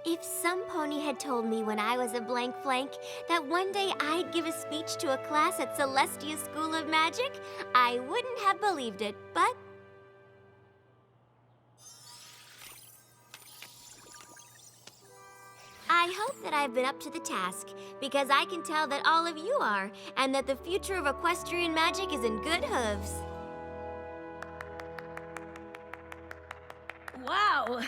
If some pony had told me when I was a blank flank that one day I'd give a speech to a class at Celestia School of Magic, I wouldn't have believed it, but... I hope that I've been up to the task, because I can tell that all of you are, and that the future of equestrian magic is in good hooves. Wow!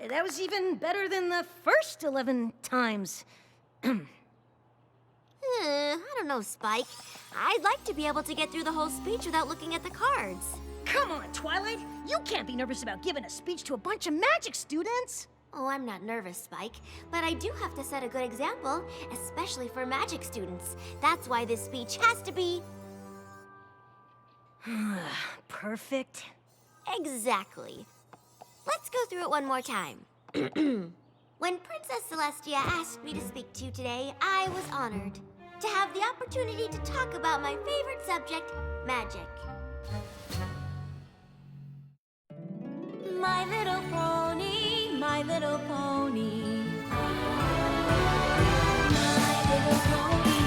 That was even better than the first 11 times. I don't know, Spike. I'd like to be able to get through the whole speech without looking at the cards. Come on, Twilight! You can't be nervous about giving a speech to a bunch of magic students! Oh, I'm not nervous, Spike, but I do have to set a good example, especially for magic students. That's why this speech has to be... Perfect. Exactly. Let's go through it one more time. When Princess Celestia asked me to speak to you today, I was honored to have the opportunity to talk about my favorite subject, magic. My little pony, my little pony. My little pony.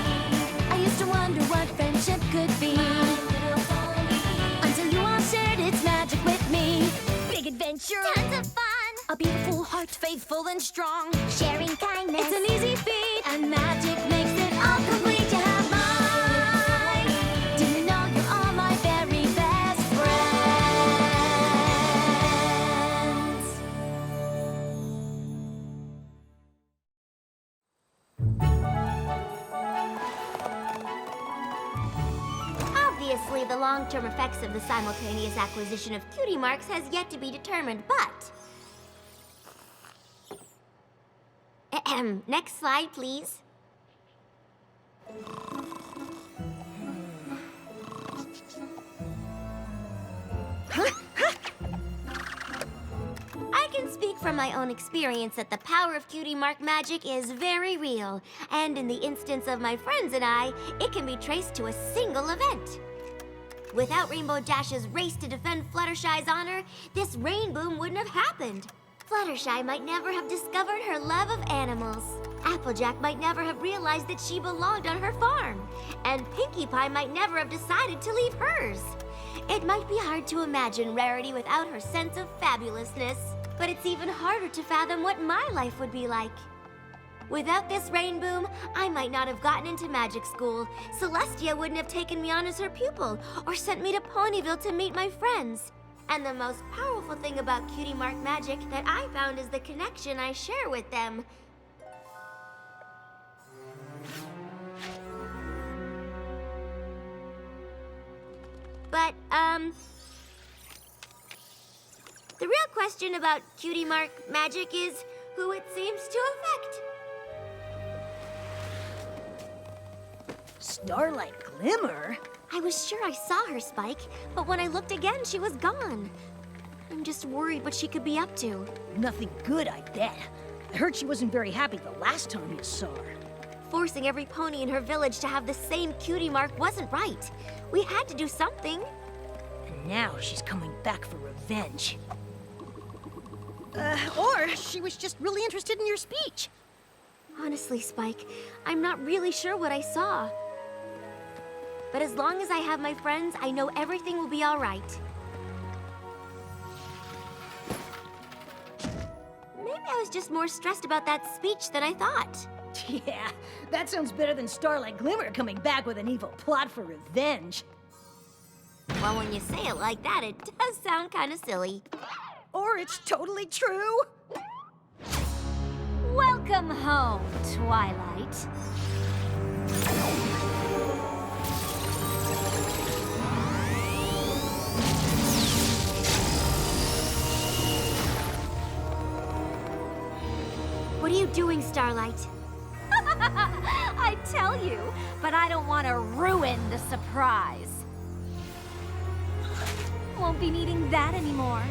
I used to wonder what friendship could be. My little pony. Until you all shared its magic with me. Big adventure. Tons of fun. A beautiful heart, faithful and strong. Sharing kindness. It's an easy feat. And magic makes it all complete. You have mine. Do you know you're all my very best friends? Obviously, the long-term effects of the simultaneous acquisition of Cutie marks has yet to be determined, but... Next slide, please. I can speak from my own experience that the power of Cutie mark magic is very real, and in the instance of my friends and I, it can be traced to a single event. Without Rainbow Dash's race to defend Fluttershy's honor, this rain boom wouldn't have happened. Fluttershy might never have discovered her love of animals. Applejack might never have realized that she belonged on her farm. And Pinkie Pie might never have decided to leave hers. It might be hard to imagine Rarity without her sense of fabulousness, but it's even harder to fathom what my life would be like. Without this rain boom, I might not have gotten into magic school. Celestia wouldn't have taken me on as her pupil, or sent me to Ponyville to meet my friends. And the most powerful thing about Cutie mark magic that I found is the connection I share with them. But, the real question about Cutie mark magic is who it seems to affect. Starlight Glimmer? I was sure I saw her, Spike, but when I looked again, she was gone. I'm just worried what she could be up to. Nothing good, I bet. I heard she wasn't very happy the last time you saw her. Forcing every pony in her village to have the same Cutie mark wasn't right. We had to do something. And now she's coming back for revenge. Or she was just really interested in your speech. Honestly, Spike, I'm not really sure what I saw. But as long as I have my friends, I know everything will be all right. Maybe I was just more stressed about that speech than I thought. Yeah, that sounds better than Starlight Glimmer coming back with an evil plot for revenge. Well, when you say it like that, it does sound kind of silly. Or it's totally true. Welcome home, Twilight. What are you doing, Starlight? I tell you, but I don't want to ruin the surprise. Won't be needing that anymore.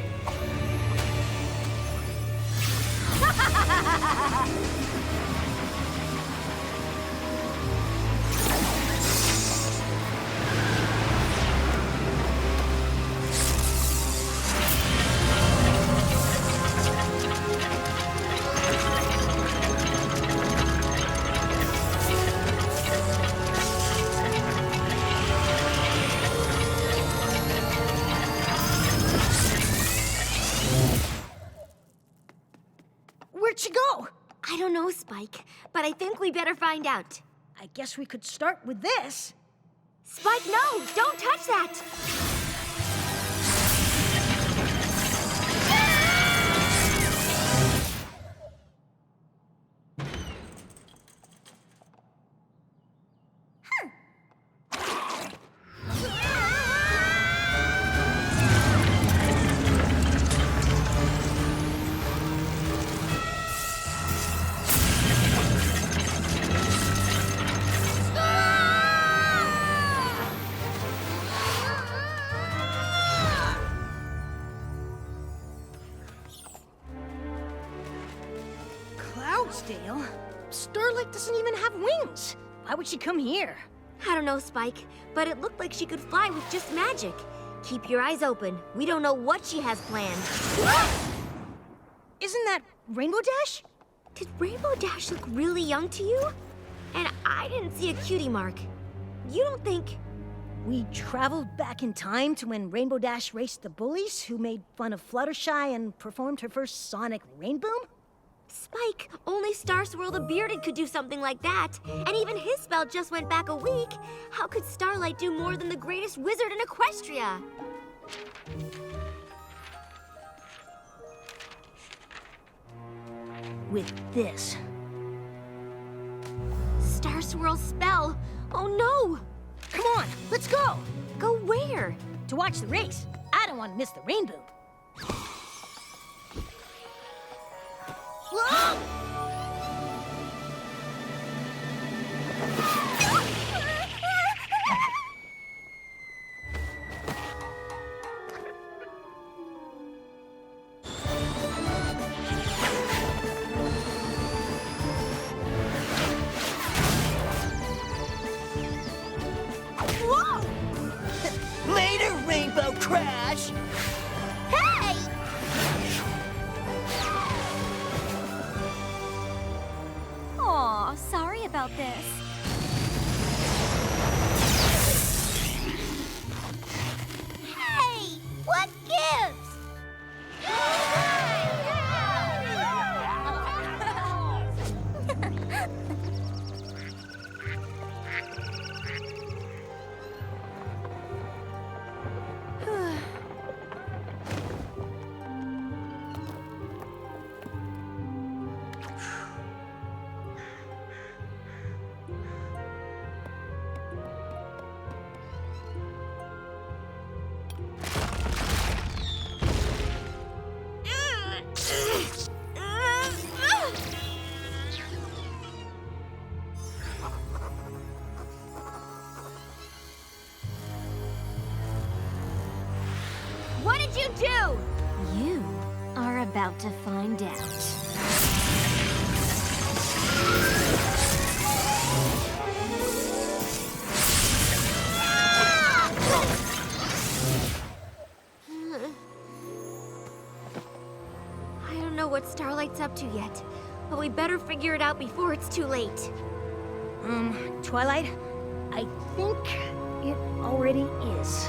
Where'd she go? I don't know, Spike, but I think we better find out. I guess we could start with this. Spike, no! Don't touch that! Cloudsdale? Starlight doesn't even have wings. Why would she come here? I don't know, Spike, but it looked like she could fly with just magic. Keep your eyes open. We don't know what she has planned. Isn't that Rainbow Dash? Did Rainbow Dash look really young to you? And I didn't see a cutie mark. You don't think... We traveled back in time to when Rainbow Dash raced the bullies who made fun of Fluttershy and performed her first sonic rainboom? Spike, only Star Swirl the Bearded could do something like that. And even his spell just went back a week. How could Starlight do more than the greatest wizard in Equestria? With this. Star Swirl's spell. Oh no! Come on, let's go! Go where? To watch the race. I don't want to miss the rainbow. Whoa! Later, Rainbow Crash! Hey! Aw, sorry about this. Hey! What gives? What did you do? You are about to find out. I don't know what Starlight's up to yet, but we better figure it out before it's too late. Twilight, I think it already is.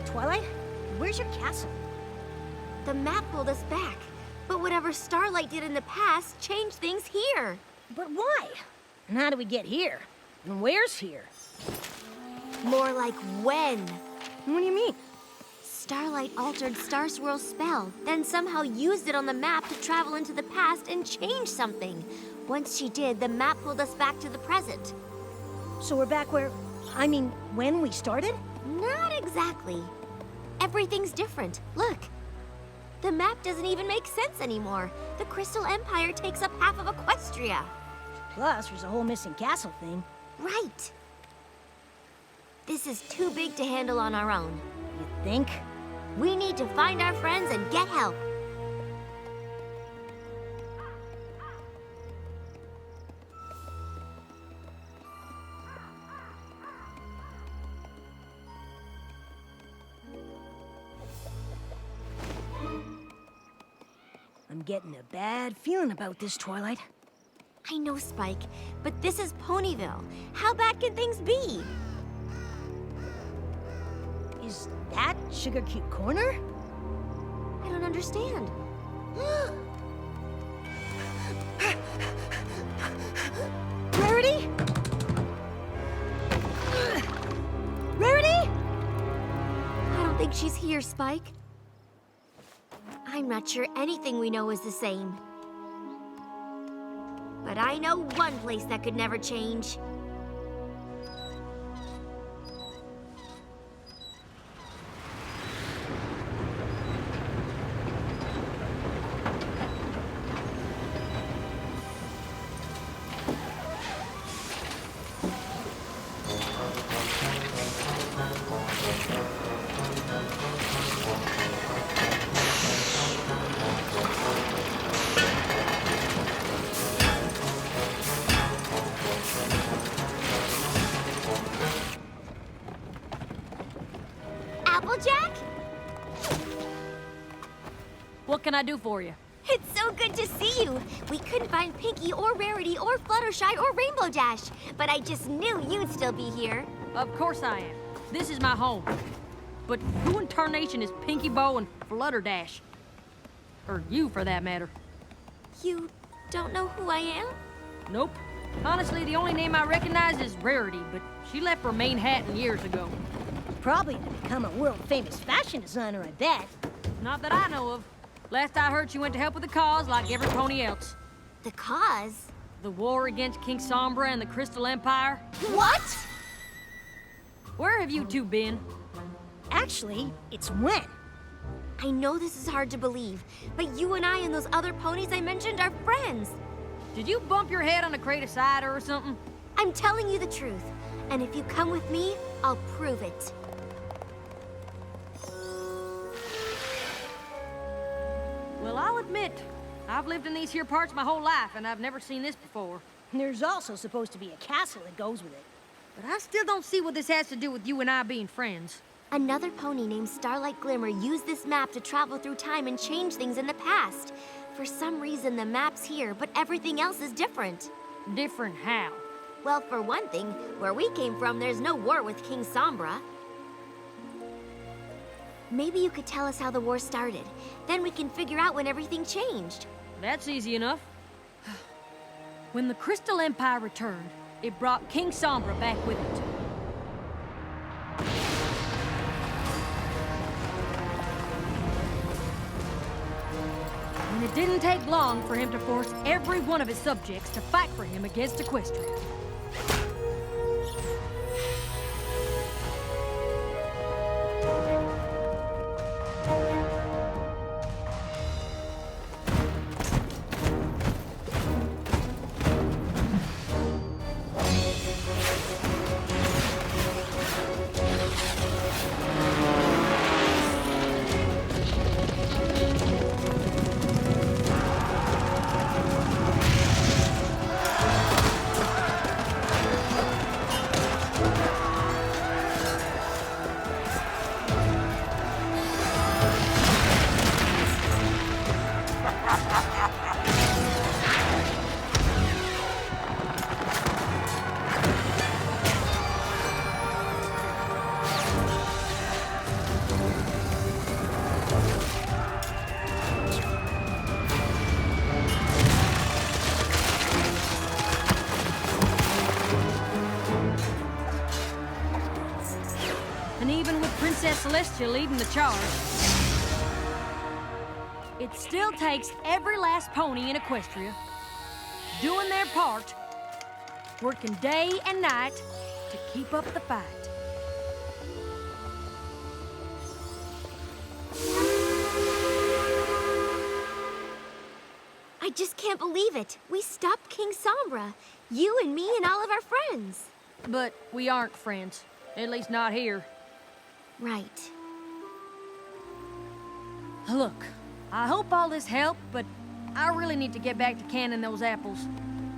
Twilight, where's your castle? The map pulled us back, but whatever Starlight did in the past changed things here. But why? And how do we get here? And where's here? More like when. What do you mean? Starlight altered Star Swirl's spell, then somehow used it on the map to travel into the past and change something. Once she did, the map pulled us back to the present. So we're back where, I mean, when we started? Not exactly. Everything's different. Look. The map doesn't even make sense anymore. The Crystal Empire takes up half of Equestria. Plus, there's a whole missing castle thing. Right. This is too big to handle on our own. You think? We need to find our friends and get help. I'm getting a bad feeling about this, Twilight. I know, Spike, but this is Ponyville. How bad can things be? Is that Sugar Cube Corner? I don't understand. Rarity? Rarity? I don't think she's here, Spike. I'm not sure anything we know is the same. But I know one place that could never change. Applejack? What can I do for you? It's so good to see you. We couldn't find Pinkie or Rarity or Fluttershy or Rainbow Dash, but I just knew you'd still be here. Of course I am. This is my home. But who in tarnation is Pinkie Bow and Flutterdash? Or you, for that matter. You don't know who I am? Nope. Honestly, the only name I recognize is Rarity, but she left for Manhattan years ago. Probably to become a world-famous fashion designer, I bet. Not that I know of. Last I heard, she went to help with the cause like every pony else. The cause? The war against King Sombra and the Crystal Empire. What? Where have you two been? Actually, it's when. I know this is hard to believe, but you and I and those other ponies I mentioned are friends. Did you bump your head on a crate of cider or something? I'm telling you the truth, and if you come with me, I'll prove it. Well, I'll admit, I've lived in these here parts my whole life, and I've never seen this before. There's also supposed to be a castle that goes with it. But I still don't see what this has to do with you and I being friends. Another pony named Starlight Glimmer used this map to travel through time and change things in the past. For some reason, the map's here, but everything else is different. Different how? Well, for one thing, where we came from, there's no war with King Sombra. Maybe you could tell us how the war started. Then we can figure out when everything changed. That's easy enough. When the Crystal Empire returned, it brought King Sombra back with it. And it didn't take long for him to force every one of his subjects to fight for him against Equestria. And even with Princess Celestia leading the charge, it still takes every last pony in Equestria doing their part, working day and night to keep up the fight. I just can't believe it. We stopped King Sombra. You and me and all of our friends. But we aren't friends, at least not here. Right. Look, I hope all this helped, but I really need to get back to canning those apples.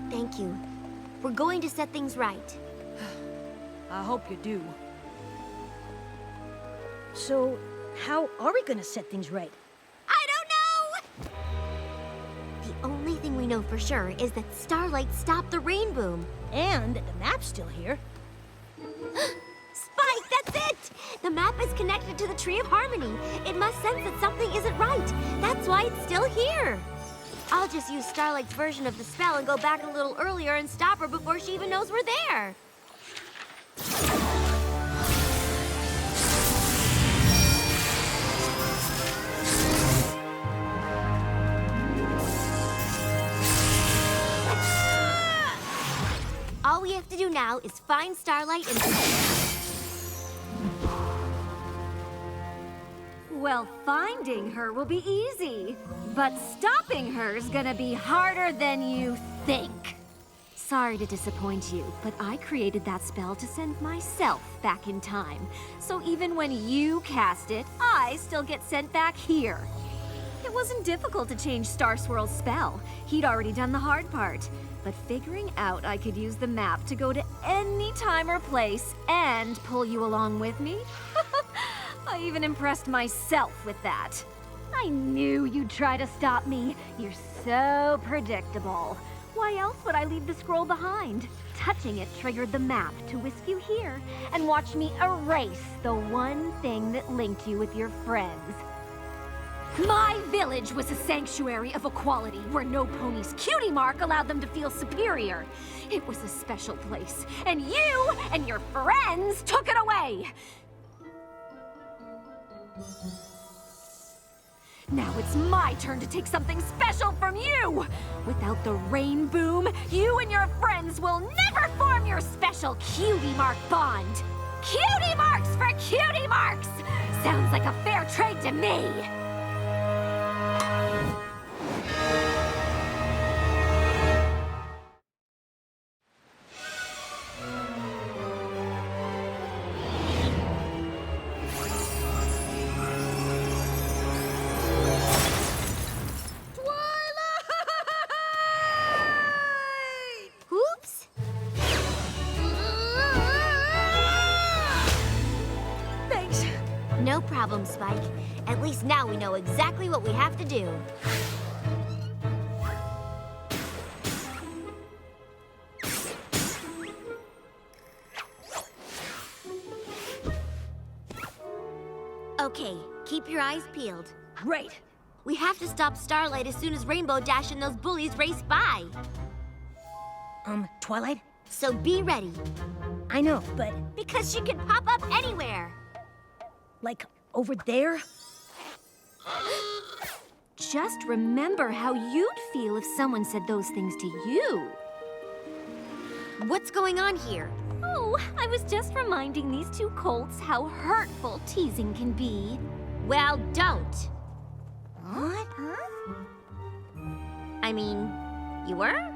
Thank you. We're going to set things right. I hope you do. So, how are we gonna set things right? I don't know! The only thing we know for sure is that Starlight stopped the rain boom. And the map's still here. Spike, that's it! The map is connected to the Tree of Harmony. It must sense that something isn't right. That's why it's still here. I'll just use Starlight's version of the spell and go back a little earlier and stop her before she even knows we're there. All we have to do now is find Starlight and... Well, finding her will be easy, but stopping her's gonna be harder than you think. Sorry to disappoint you, but I created that spell to send myself back in time. So even when you cast it, I still get sent back here. It wasn't difficult to change Star Swirl's spell. He'd already done the hard part. But figuring out I could use the map to go to any time or place and pull you along with me? I even impressed myself with that. I knew you'd try to stop me. You're so predictable. Why else would I leave the scroll behind? Touching it triggered the map to whisk you here and watch me erase the one thing that linked you with your friends. My village was a sanctuary of equality where no pony's cutie mark allowed them to feel superior. It was a special place, and you and your friends took it away. Now it's my turn to take something special from you! Without the rain boom, you and your friends will never form your special cutie mark bond. Cutie marks for cutie marks! Sounds like a fair trade to me! Oops! Thanks. No problem, Spike. At least now we know exactly what we have to do. Okay, keep your eyes peeled. Great. We have to stop Starlight as soon as Rainbow Dash and those bullies race by. Twilight? So be ready, I know, but because she can pop up anywhere. like over there? Just remember how you'd feel if someone said those things to you. What's going on here? Oh, I was just reminding these two colts how hurtful teasing can be. Well, don't. What? I mean, you were?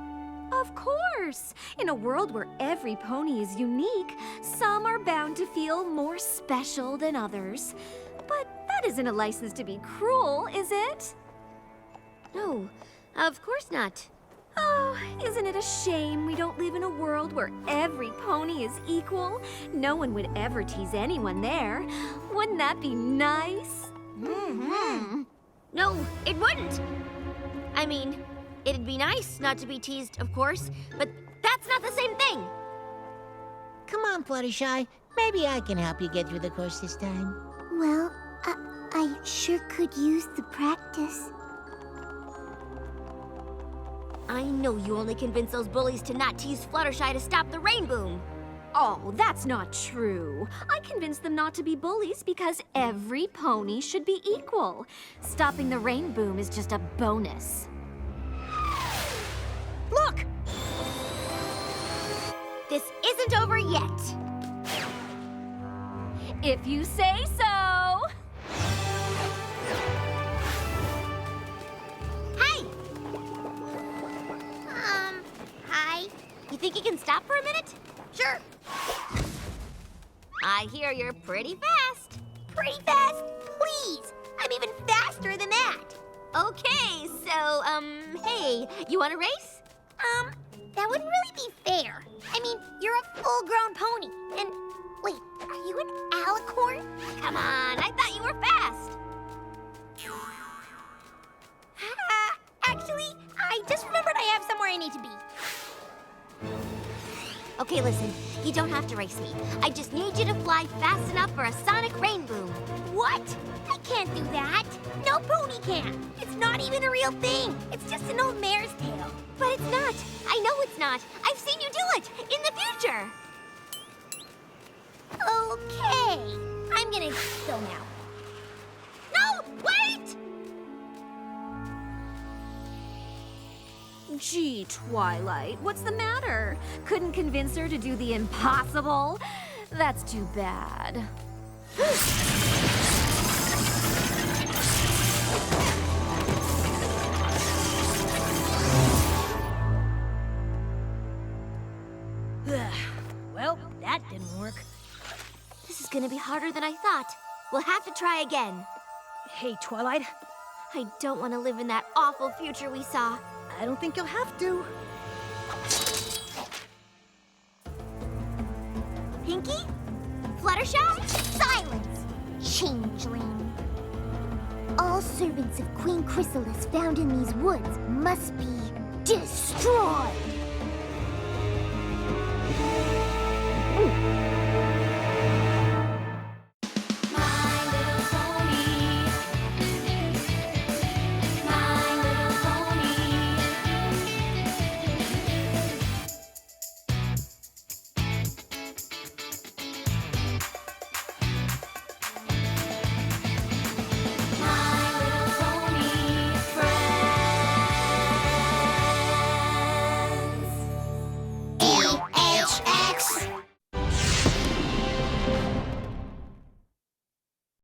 Of course! In a world where every pony is unique, some are bound to feel more special than others. But that isn't a license to be cruel, is it? No, of course not. Oh, isn't it a shame we don't live in a world where every pony is equal? No one would ever tease anyone there. Wouldn't that be nice? Mm-hmm. No, it wouldn't. I mean, it'd be nice not to be teased, of course, but that's not the same thing. Come on, Fluttershy. Maybe I can help you get through the course this time. Well, I sure could use the practice. I know you only convinced those bullies to not tease Fluttershy to stop the rain boom. Oh, that's not true. I convinced them not to be bullies because every pony should be equal. Stopping the rain boom is just a bonus. Look! This isn't over yet. If you say so. Hey! Hi. You think you can stop for a minute? Sure. I hear you're pretty fast. Pretty fast? Please! I'm even faster than that. Okay, so, hey, you want to race? That wouldn't really be fair. I mean, you're a full-grown pony, and wait, are you an alicorn? Come on, I thought you were fast. Actually, I just remembered I have somewhere I need to be. Okay, listen. You don't have to race me. I just need you to fly fast enough for a sonic rain boom. What? I can't do that. No pony can. It's not even a real thing. It's just an old mare's tale. But it's not. I know it's not. I've seen you do it in the future. Okay. I'm gonna go now. No, wait! Gee, Twilight, what's the matter? Couldn't convince her to do the impossible? That's too bad. Well, that didn't work. This is gonna be harder than I thought. We'll have to try again. Hey, Twilight, I don't want to live in that awful future we saw. I don't think you'll have to. Pinky? Fluttershy? Silence, changeling. All servants of Queen Chrysalis found in these woods must be destroyed.